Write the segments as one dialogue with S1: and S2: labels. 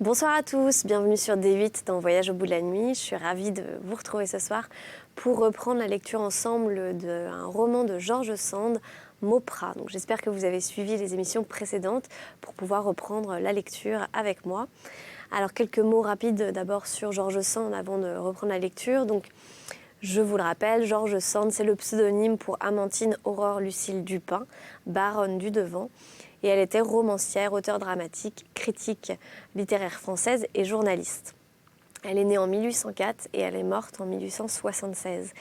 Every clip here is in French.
S1: Bonsoir à tous, bienvenue sur D8 dans Voyage au bout de la nuit. Je suis ravie de vous retrouver ce soir pour reprendre la lecture ensemble d'un roman de George Sand, Mauprat. Donc j'espère que vous avez suivi les émissions précédentes pour pouvoir reprendre la lecture avec moi. Alors quelques mots rapides d'abord sur George Sand avant de reprendre la lecture. Donc je vous le rappelle, George Sand, c'est le pseudonyme pour Amantine Aurore Lucille Dupin, baronne du Devant. Et elle était romancière, auteure dramatique, critique littéraire française et journaliste. Elle est née en 1804 et elle est morte en 1876.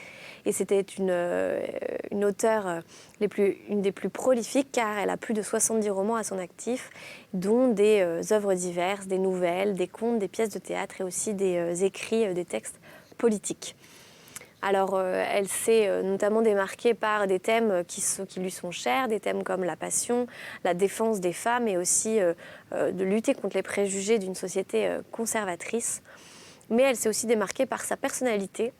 S1: Et c'était une auteure une des plus prolifiques car elle a plus de 70 romans à son actif, dont des œuvres diverses, des nouvelles, des contes, des pièces de théâtre et aussi des écrits, des textes politiques. Alors, elle s'est notamment démarquée par des thèmes qui lui sont chers, des thèmes comme la passion, la défense des femmes et aussi de lutter contre les préjugés d'une société conservatrice. Mais elle s'est aussi démarquée par sa personnalité,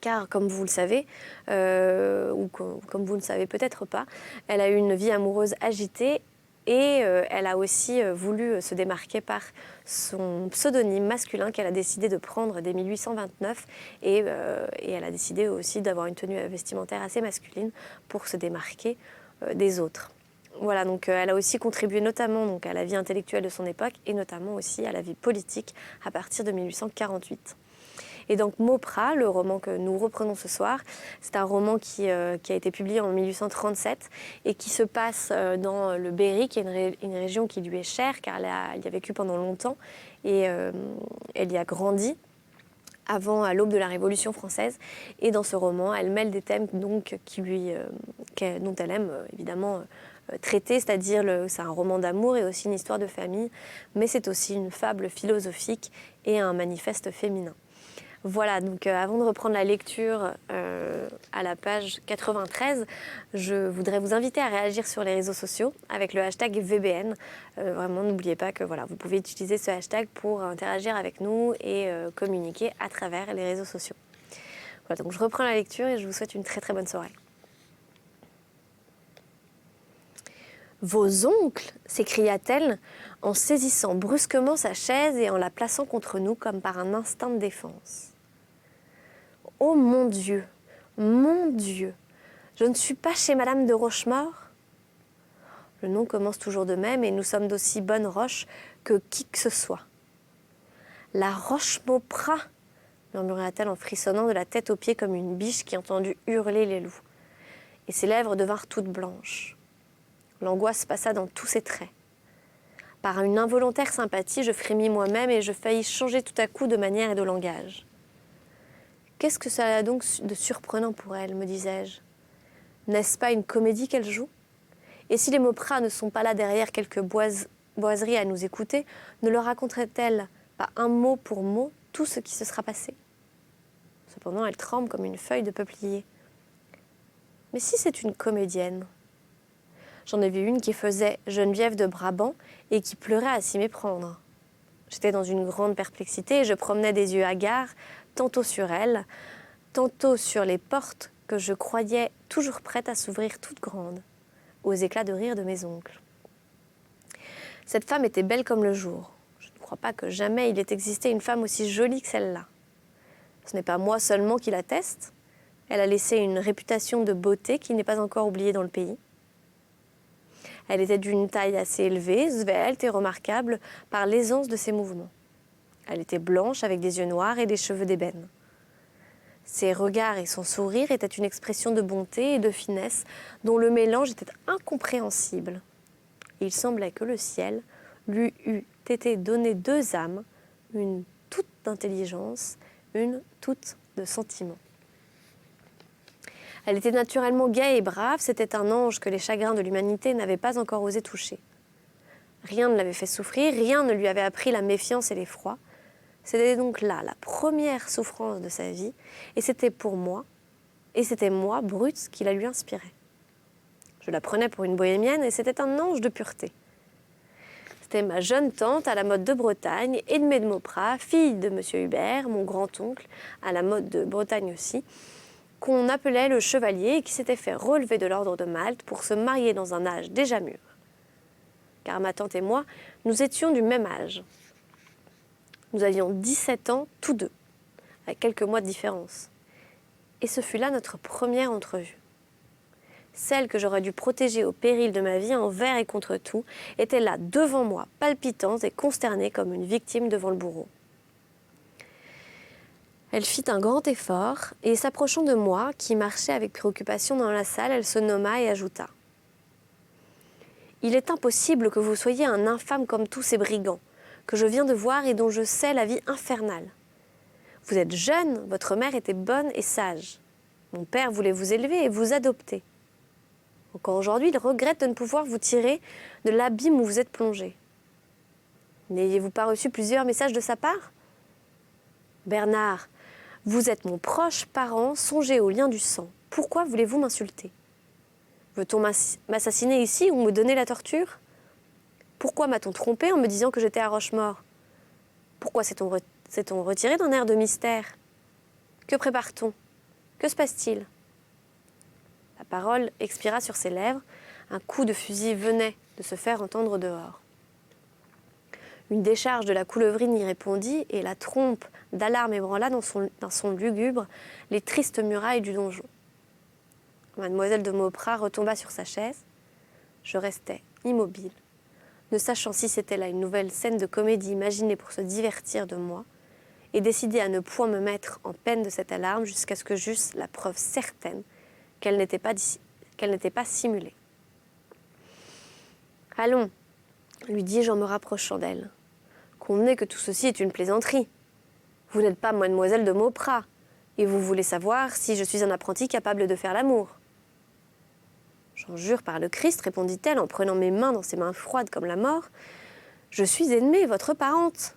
S1: car comme vous le savez, ou comme vous ne le savez peut-être pas, elle a eu une vie amoureuse agitée. Et elle a aussi voulu se démarquer par son pseudonyme masculin qu'elle a décidé de prendre dès 1829. Et elle a décidé aussi d'avoir une tenue vestimentaire assez masculine pour se démarquer des autres. Voilà, donc elle a aussi contribué notamment donc, à la vie intellectuelle de son époque et notamment aussi à la vie politique à partir de 1848. Et donc Mauprat, le roman que nous reprenons ce soir, c'est un roman qui a été publié en 1837 et qui se passe dans le Berry, qui est une région qui lui est chère car elle y a vécu pendant longtemps et elle y a grandi à l'aube de la Révolution française. Et dans ce roman, elle mêle des thèmes donc, dont elle aime évidemment traiter, c'est-à-dire c'est un roman d'amour et aussi une histoire de famille, mais c'est aussi une fable philosophique et un manifeste féminin. Voilà, donc avant de reprendre la lecture à la page 93, je voudrais vous inviter à réagir sur les réseaux sociaux avec le hashtag VBN. Vraiment, n'oubliez pas que voilà, vous pouvez utiliser ce hashtag pour interagir avec nous et communiquer à travers les réseaux sociaux. Voilà, donc je reprends la lecture et je vous souhaite une très très bonne soirée. Vos oncles, s'écria-t-elle en saisissant brusquement sa chaise et en la plaçant contre nous comme par un instinct de défense. Oh mon Dieu, je ne suis pas chez Madame de Rochemaure ? Le nom commence toujours de même et nous sommes d'aussi bonne roche que qui que ce soit. La Roche-Mauprat, murmura-t-elle en frissonnant de la tête aux pieds comme une biche qui a entendu hurler les loups. Et ses lèvres devinrent toutes blanches. L'angoisse passa dans tous ses traits. Par une involontaire sympathie, je frémis moi-même et je faillis changer tout à coup de manière et de langage. Qu'est-ce que ça a donc de surprenant pour elle, me disais-je. N'est-ce pas une comédie qu'elle joue ? Et si les Mauprat ne sont pas là derrière quelques boiseries à nous écouter, ne leur raconterait-elle pas un mot pour mot tout ce qui se sera passé ? Cependant, elle tremble comme une feuille de peuplier. Mais si c'est une comédienne ? J'en ai vu une qui faisait Geneviève de Brabant et qui pleurait à s'y méprendre. J'étais dans une grande perplexité et je promenais des yeux hagards, tantôt sur elle, tantôt sur les portes que je croyais toujours prêtes à s'ouvrir toutes grandes, aux éclats de rire de mes oncles. Cette femme était belle comme le jour. Je ne crois pas que jamais il ait existé une femme aussi jolie que celle-là. Ce n'est pas moi seulement qui l'atteste. Elle a laissé une réputation de beauté qui n'est pas encore oubliée dans le pays. Elle était d'une taille assez élevée, svelte et remarquable par l'aisance de ses mouvements. Elle était blanche avec des yeux noirs et des cheveux d'ébène. Ses regards et son sourire étaient une expression de bonté et de finesse dont le mélange était incompréhensible. Il semblait que le ciel lui eût été donné deux âmes, une toute d'intelligence, une toute de sentiment. Elle était naturellement gaie et brave, c'était un ange que les chagrins de l'humanité n'avaient pas encore osé toucher. Rien ne l'avait fait souffrir, rien ne lui avait appris la méfiance et l'effroi. C'était donc là la première souffrance de sa vie, et c'était moi, brute, qui la lui inspirait. Je la prenais pour une bohémienne, et c'était un ange de pureté. C'était ma jeune tante à la mode de Bretagne, Edmée de Mauprat, fille de M. Hubert, mon grand-oncle, à la mode de Bretagne aussi, qu'on appelait le chevalier et qui s'était fait relever de l'ordre de Malte pour se marier dans un âge déjà mûr. Car ma tante et moi, nous étions du même âge. Nous avions 17 ans tous deux, avec quelques mois de différence. Et ce fut là notre première entrevue. Celle que j'aurais dû protéger au péril de ma vie envers et contre tout, était là devant moi, palpitante et consternée comme une victime devant le bourreau. Elle fit un grand effort et, s'approchant de moi, qui marchait avec préoccupation dans la salle, elle se nomma et ajouta « Il est impossible que vous soyez un infâme comme tous ces brigands, que je viens de voir et dont je sais la vie infernale. Vous êtes jeune, votre mère était bonne et sage. Mon père voulait vous élever et vous adopter. Encore aujourd'hui, il regrette de ne pouvoir vous tirer de l'abîme où vous êtes plongé. N'ayez-vous pas reçu plusieurs messages de sa part ? Bernard, vous êtes mon proche parent, songez au lien du sang. Pourquoi voulez-vous m'insulter ? Veut-on m'assassiner ici ou me donner la torture ? Pourquoi m'a-t-on trompé en me disant que j'étais à Rochemort ? Pourquoi s'est-on retiré d'un air de mystère ? Que prépare-t-on ? Que se passe-t-il ? La parole expira sur ses lèvres. Un coup de fusil venait de se faire entendre dehors. Une décharge de la coulevrine y répondit et la trompe d'alarme ébranla dans son lugubre les tristes murailles du donjon. Mademoiselle de Mauprat retomba sur sa chaise. Je restais immobile, ne sachant si c'était là une nouvelle scène de comédie imaginée pour se divertir de moi, et décidée à ne point me mettre en peine de cette alarme jusqu'à ce que j'eusse la preuve certaine qu'elle n'était pas simulée. « Allons, lui dis-je en me rapprochant d'elle. Convenez que tout ceci est une plaisanterie. Vous n'êtes pas mademoiselle de Mauprat, et vous voulez savoir si je suis un apprenti capable de faire l'amour. J'en jure par le Christ, répondit-elle en prenant mes mains dans ses mains froides comme la mort. Je suis Edmée, votre parente,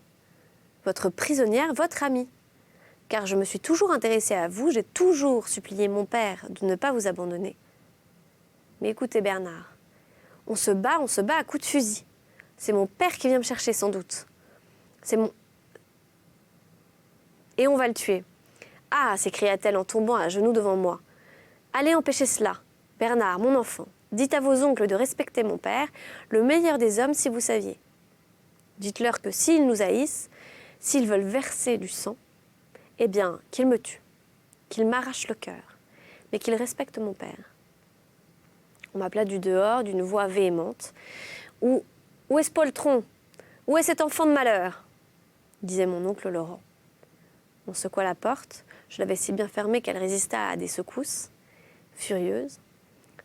S1: votre prisonnière, votre amie. Car je me suis toujours intéressée à vous, j'ai toujours supplié mon père de ne pas vous abandonner. Mais écoutez Bernard, on se bat à coups de fusil. C'est mon père qui vient me chercher sans doute. Et on va le tuer. Ah, s'écria-t-elle en tombant à genoux devant moi. Allez empêcher cela. Bernard, mon enfant, dites à vos oncles de respecter mon père, le meilleur des hommes si vous saviez. Dites-leur que s'ils nous haïssent, s'ils veulent verser du sang, eh bien, qu'ils me tuent, qu'ils m'arrachent le cœur, mais qu'ils respectent mon père. On m'appela du dehors d'une voix véhémente. Où est ce poltron ? Où est cet enfant de malheur ? Disait mon oncle Laurent. On secoua la porte, je l'avais si bien fermée qu'elle résista à des secousses. Furieuse,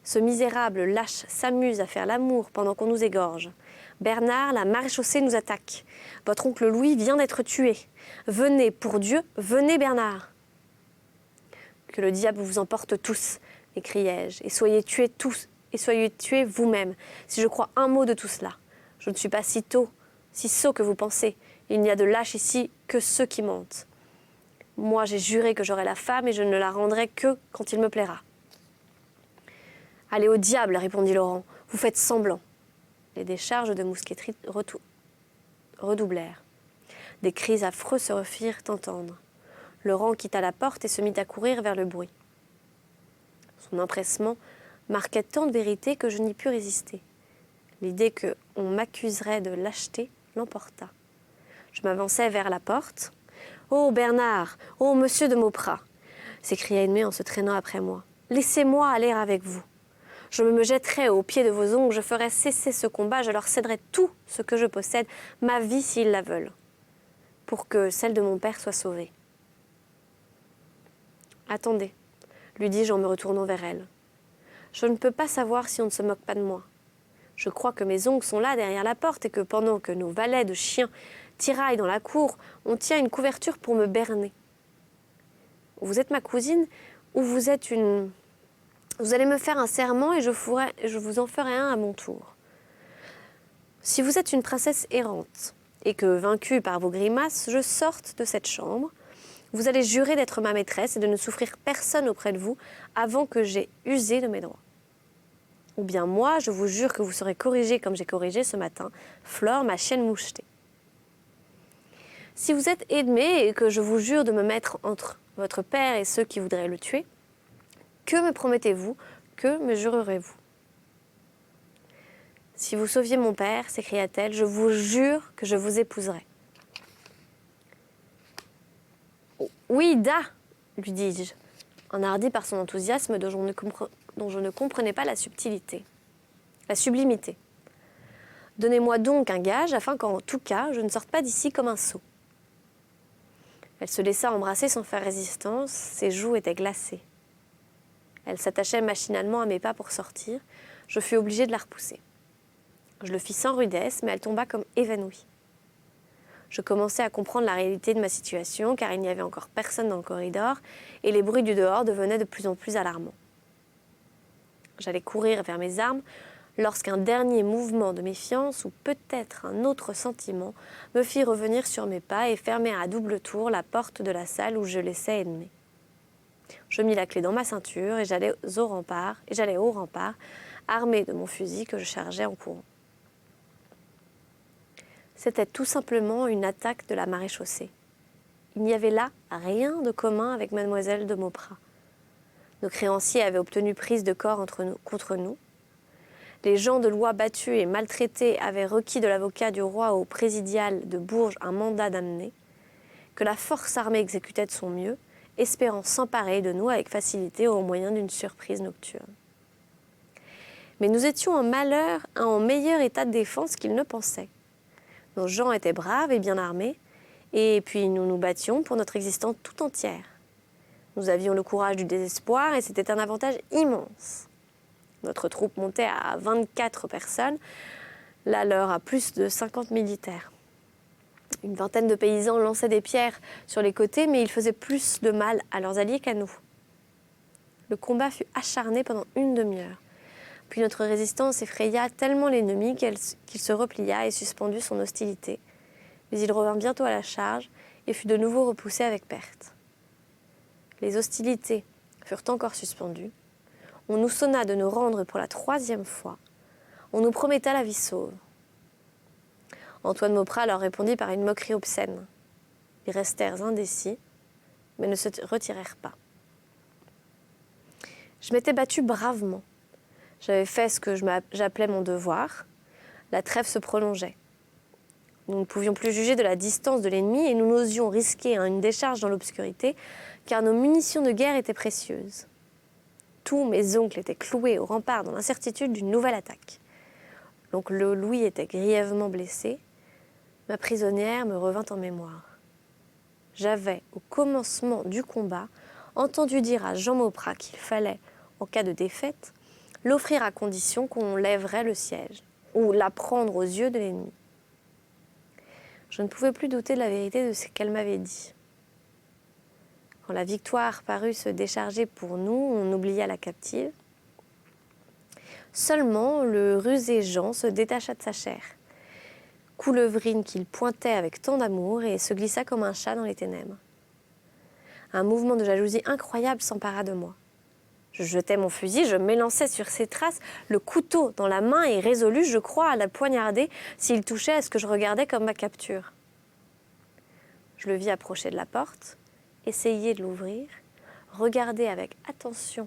S1: ce misérable lâche s'amuse à faire l'amour pendant qu'on nous égorge. Bernard, la maréchaussée nous attaque. Votre oncle Louis vient d'être tué. Venez, pour Dieu, venez Bernard. Que le diable vous emporte tous, m'écriai-je, et soyez tués tous, et soyez tués vous-même, si je crois un mot de tout cela. Je ne suis pas si sot que vous pensez. Il n'y a de lâches ici que ceux qui mentent. Moi, j'ai juré que j'aurais la femme et je ne la rendrai que quand il me plaira. Allez au diable, répondit Laurent, vous faites semblant. Les décharges de mousqueterie redoublèrent. Des cris affreux se firent entendre. Laurent quitta la porte et se mit à courir vers le bruit. Son empressement marquait tant de vérité que je n'y pus résister. L'idée qu'on m'accuserait de lâcheté l'emporta. Je m'avançai vers la porte. « Oh Bernard, oh monsieur de Mauprat !» s'écria Edmée en se traînant après moi. « Laissez-moi aller avec vous. Je me jetterai aux pieds de vos oncles, je ferai cesser ce combat, je leur céderai tout ce que je possède, ma vie s'ils la veulent, pour que celle de mon père soit sauvée. » « Attendez, lui dis-je en me retournant vers elle. Je ne peux pas savoir si on ne se moque pas de moi. Je crois que mes oncles sont là derrière la porte et que pendant que nos valets de chiens tiraillent dans la cour, on tient une couverture pour me berner. Vous êtes ma cousine ou vous êtes une... Vous allez me faire un serment et je vous en ferai un à mon tour. Si vous êtes une princesse errante et que, vaincue par vos grimaces, je sorte de cette chambre, vous allez jurer d'être ma maîtresse et de ne souffrir personne auprès de vous avant que j'aie usé de mes droits. Ou bien moi, je vous jure que vous serez corrigée comme j'ai corrigé ce matin Flore, ma chienne mouchetée. Si vous êtes Edmée et que je vous jure de me mettre entre votre père et ceux qui voudraient le tuer, que me promettez-vous, que me jurerez-vous ? Si vous sauviez mon père, s'écria-t-elle, je vous jure que je vous épouserai. « Oui, Da !» lui dis-je, enhardi par son enthousiasme dont je ne comprenais pas la subtilité, la sublimité. « Donnez-moi donc un gage afin qu'en tout cas, je ne sorte pas d'ici comme un sot. » Elle se laissa embrasser sans faire résistance, ses joues étaient glacées. Elle s'attachait machinalement à mes pas pour sortir, je fus obligée de la repousser. Je le fis sans rudesse, mais elle tomba comme évanouie. Je commençais à comprendre la réalité de ma situation, car il n'y avait encore personne dans le corridor, et les bruits du dehors devenaient de plus en plus alarmants. J'allais courir vers mes armes, lorsqu'un dernier mouvement de méfiance, ou peut-être un autre sentiment, me fit revenir sur mes pas et fermer à double tour la porte de la salle où je laissais Edmé. Je mis la clé dans ma ceinture et j'allais au rempart, armée de mon fusil que je chargeais en courant. C'était tout simplement une attaque de la maréchaussée. Il n'y avait là rien de commun avec mademoiselle de Mauprat. Nos créanciers avaient obtenu prise de corps contre nous. Les gens de loi battus et maltraités avaient requis de l'avocat du roi au présidial de Bourges un mandat d'amener, que la force armée exécutait de son mieux, espérant s'emparer de nous avec facilité au moyen d'une surprise nocturne. Mais nous étions en meilleur état de défense qu'ils ne pensaient. Nos gens étaient braves et bien armés, et puis nous nous battions pour notre existence tout entière. Nous avions le courage du désespoir et c'était un avantage immense. Notre troupe montait à 24 personnes, la leur à plus de 50 militaires. Une vingtaine de paysans lançaient des pierres sur les côtés, mais ils faisaient plus de mal à leurs alliés qu'à nous. Le combat fut acharné pendant une demi-heure. Puis notre résistance effraya tellement l'ennemi qu'il se replia et suspendit son hostilité. Mais il revint bientôt à la charge et fut de nouveau repoussé avec perte. Les hostilités furent encore suspendues. On nous sonna de nous rendre pour la 3e fois. On nous prometta la vie sauve. Antoine Mauprat leur répondit par une moquerie obscène. Ils restèrent indécis, mais ne se retirèrent pas. Je m'étais battue bravement. J'avais fait ce que j'appelais mon devoir. La trêve se prolongeait. Nous ne pouvions plus juger de la distance de l'ennemi et nous n'osions risquer une décharge dans l'obscurité, car nos munitions de guerre étaient précieuses. Tous mes oncles étaient cloués au rempart dans l'incertitude d'une nouvelle attaque. L'oncle Louis était grièvement blessé. Ma prisonnière me revint en mémoire. J'avais, au commencement du combat, entendu dire à Jean Mauprat qu'il fallait, en cas de défaite, l'offrir à condition qu'on lèverait le siège, ou la prendre aux yeux de l'ennemi. Je ne pouvais plus douter de la vérité de ce qu'elle m'avait dit. Quand la victoire parut se décharger pour nous, on oublia la captive. Seulement, le rusé Jean se détacha de sa chair, coulevrine qu'il pointait avec tant d'amour, et se glissa comme un chat dans les ténèbres. Un mouvement de jalousie incroyable s'empara de moi. Je jetai mon fusil, je m'élançai sur ses traces, le couteau dans la main et résolu, je crois, à la poignarder s'il touchait à ce que je regardais comme ma capture. Je le vis approcher de la porte, essayer de l'ouvrir, regarder avec attention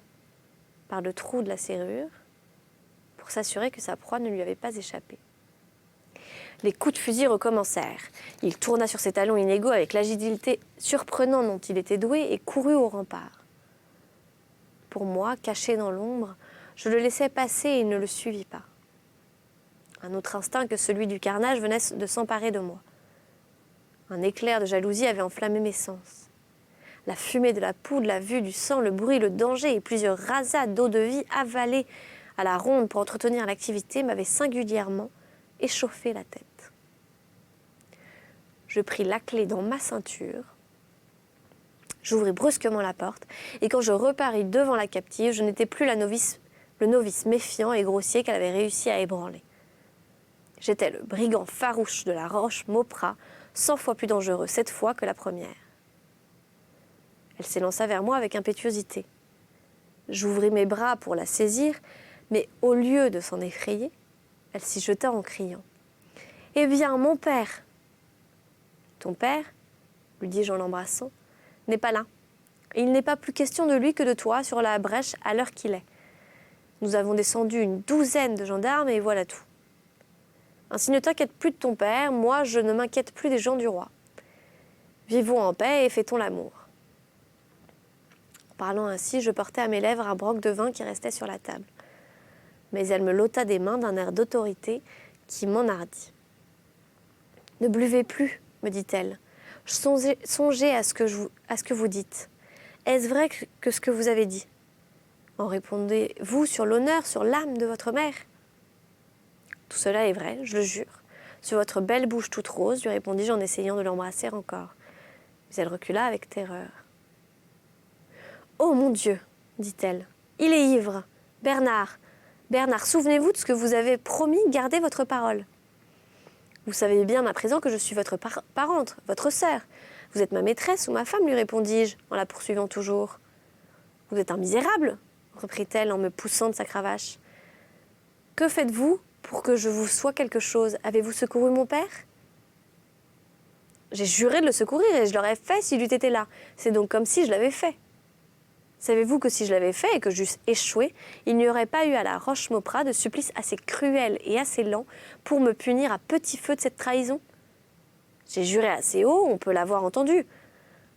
S1: par le trou de la serrure pour s'assurer que sa proie ne lui avait pas échappé. Les coups de fusil recommencèrent. Il tourna sur ses talons inégaux avec l'agilité surprenante dont il était doué et courut au rempart. Pour moi, caché dans l'ombre, je le laissai passer et ne le suivis pas. Un autre instinct que celui du carnage venait de s'emparer de moi. Un éclair de jalousie avait enflammé mes sens. La fumée de la poudre, la vue du sang, le bruit, le danger et plusieurs rasades d'eau de vie avalées à la ronde pour entretenir l'activité m'avaient singulièrement échauffé la tête. Je pris la clé dans ma ceinture. J'ouvris brusquement la porte et quand je reparus devant la captive, je n'étais plus le novice méfiant et grossier qu'elle avait réussi à ébranler. J'étais le brigand farouche de la roche Mauprat, 100 fois plus dangereux cette fois que la première. Elle s'élança vers moi avec impétuosité. J'ouvris mes bras pour la saisir, mais au lieu de s'en effrayer, elle s'y jeta en criant. « Eh bien, mon père !»« Ton père ?» lui dis-je en l'embrassant. « N'est pas là. Et il n'est pas plus question de lui que de toi sur la brèche à l'heure qu'il est. Nous avons descendu une 12aine de gendarmes et voilà tout. Ainsi ne t'inquiète plus de ton père, moi je ne m'inquiète plus des gens du roi. Vivons en paix et fêtons l'amour. En parlant ainsi, je portais à mes lèvres un broc de vin qui restait sur la table. Mais elle me l'ôta des mains d'un air d'autorité qui m'enhardit. « Ne buvez plus, me dit-elle. Songez à ce que vous dites. Est-ce vrai que ce que vous avez dit? En répondez-vous sur l'honneur, sur l'âme de votre mère? Tout cela est vrai, je le jure. Sur votre belle bouche toute rose, lui répondis-je en essayant de l'embrasser encore. Mais elle recula avec terreur. Oh mon Dieu, dit-elle, il est ivre. Bernard, souvenez-vous de ce que vous avez promis, gardez votre parole. Vous savez bien à présent que je suis votre parente, votre sœur. Vous êtes ma maîtresse ou ma femme, lui répondis-je, en la poursuivant toujours. Vous êtes un misérable, reprit-elle en me poussant de sa cravache. Que faites-vous pour que je vous sois quelque chose? Avez-vous secouru mon père? J'ai juré de le secourir et je l'aurais fait s'il eût été là. C'est donc comme si je l'avais fait. Savez-vous que si je l'avais fait et que j'eusse échoué, il n'y aurait pas eu à la Roche-Mauprat de supplice assez cruel et assez lent pour me punir à petit feu de cette trahison? J'ai juré assez haut, on peut l'avoir entendu.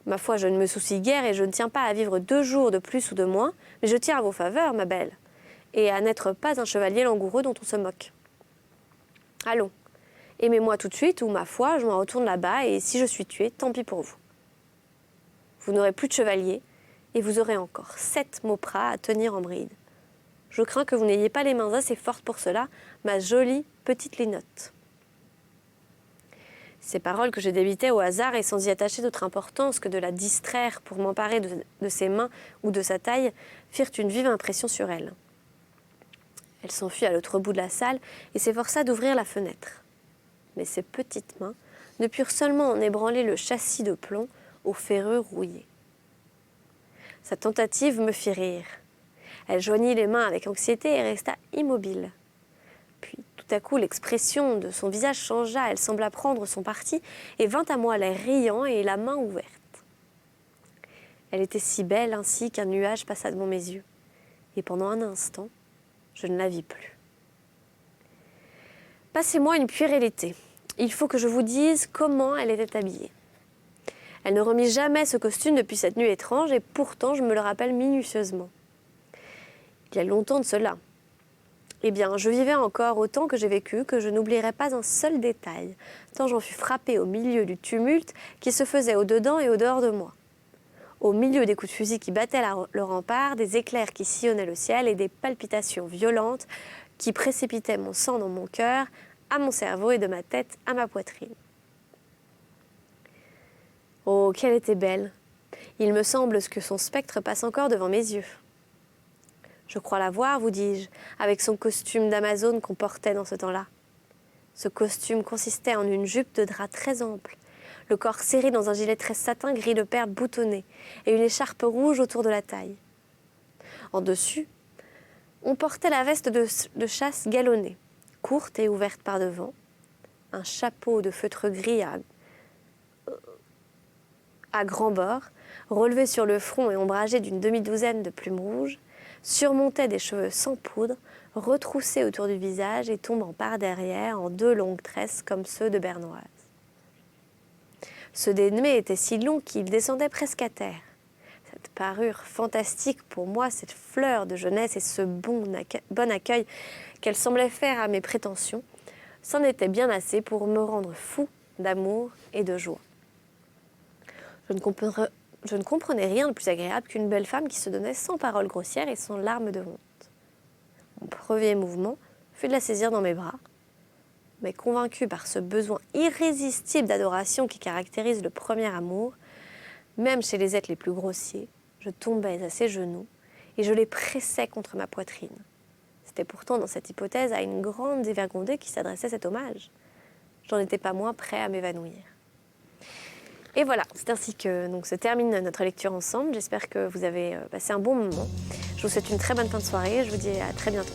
S1: Ma foi, je ne me soucie guère et je ne tiens pas à vivre 2 jours de plus ou de moins, mais je tiens à vos faveurs, ma belle, et à n'être pas un chevalier langoureux dont on se moque. Allons, aimez-moi tout de suite ou, ma foi, je m'en retourne là-bas et si je suis tuée, tant pis pour vous. Vous n'aurez plus de chevalier, et vous aurez encore 7 Mauprat à tenir en bride. Je crains que vous n'ayez pas les mains assez fortes pour cela, ma jolie petite Linotte. Ces paroles que je débitais au hasard et sans y attacher d'autre importance que de la distraire pour m'emparer de ses mains ou de sa taille, firent une vive impression sur elle. Elle s'enfuit à l'autre bout de la salle et s'efforça d'ouvrir la fenêtre. Mais ses petites mains ne purent seulement en ébranler le châssis de plomb aux ferrures rouillées. Sa tentative me fit rire. Elle joignit les mains avec anxiété et resta immobile. Puis, tout à coup, l'expression de son visage changea. Elle sembla prendre son parti et vint à moi l'air riant et la main ouverte. Elle était si belle ainsi qu'un nuage passa devant mes yeux. Et pendant un instant, je ne la vis plus. Passez-moi une puérilité. Il faut que je vous dise comment elle était habillée. Elle ne remit jamais ce costume depuis cette nuit étrange et pourtant je me le rappelle minutieusement. Il y a longtemps de cela. Eh bien, je vivais encore autant que j'ai vécu que je n'oublierai pas un seul détail, tant j'en fus frappée au milieu du tumulte qui se faisait au-dedans et au-dehors de moi. Au milieu des coups de fusil qui battaient le rempart, des éclairs qui sillonnaient le ciel et des palpitations violentes qui précipitaient mon sang dans mon cœur, à mon cerveau et de ma tête à ma poitrine. Oh, qu'elle était belle! Il me semble que son spectre passe encore devant mes yeux. Je crois la voir, vous dis-je, avec son costume d'Amazone qu'on portait dans ce temps-là. Ce costume consistait en une jupe de drap très ample, le corps serré dans un gilet très satin gris de perles boutonné et une écharpe rouge autour de la taille. En dessus, on portait la veste de chasse galonnée, courte et ouverte par devant, un chapeau de feutre gris à grands bords, relevé sur le front et ombragé d'une demi-douzaine de plumes rouges, surmontait des cheveux sans poudre, retroussés autour du visage et tombant par derrière en 2 longues tresses comme ceux de Bernoise. Ce dénoué était si long qu'il descendait presque à terre. Cette parure fantastique pour moi, cette fleur de jeunesse et ce bon accueil qu'elle semblait faire à mes prétentions, c'en était bien assez pour me rendre fou d'amour et de joie. Je ne comprenais rien de plus agréable qu'une belle femme qui se donnait sans paroles grossières et sans larmes de honte. Mon premier mouvement fut de la saisir dans mes bras, mais convaincue par ce besoin irrésistible d'adoration qui caractérise le premier amour, même chez les êtres les plus grossiers, je tombai à ses genoux et je les pressais contre ma poitrine. C'était pourtant dans cette hypothèse à une grande dévergondée qui s'adressait cet hommage. Je n'en étais pas moins prêt à m'évanouir. Et voilà, c'est ainsi que se termine notre lecture ensemble. J'espère que vous avez passé un bon moment. Je vous souhaite une très bonne fin de soirée et je vous dis à très bientôt.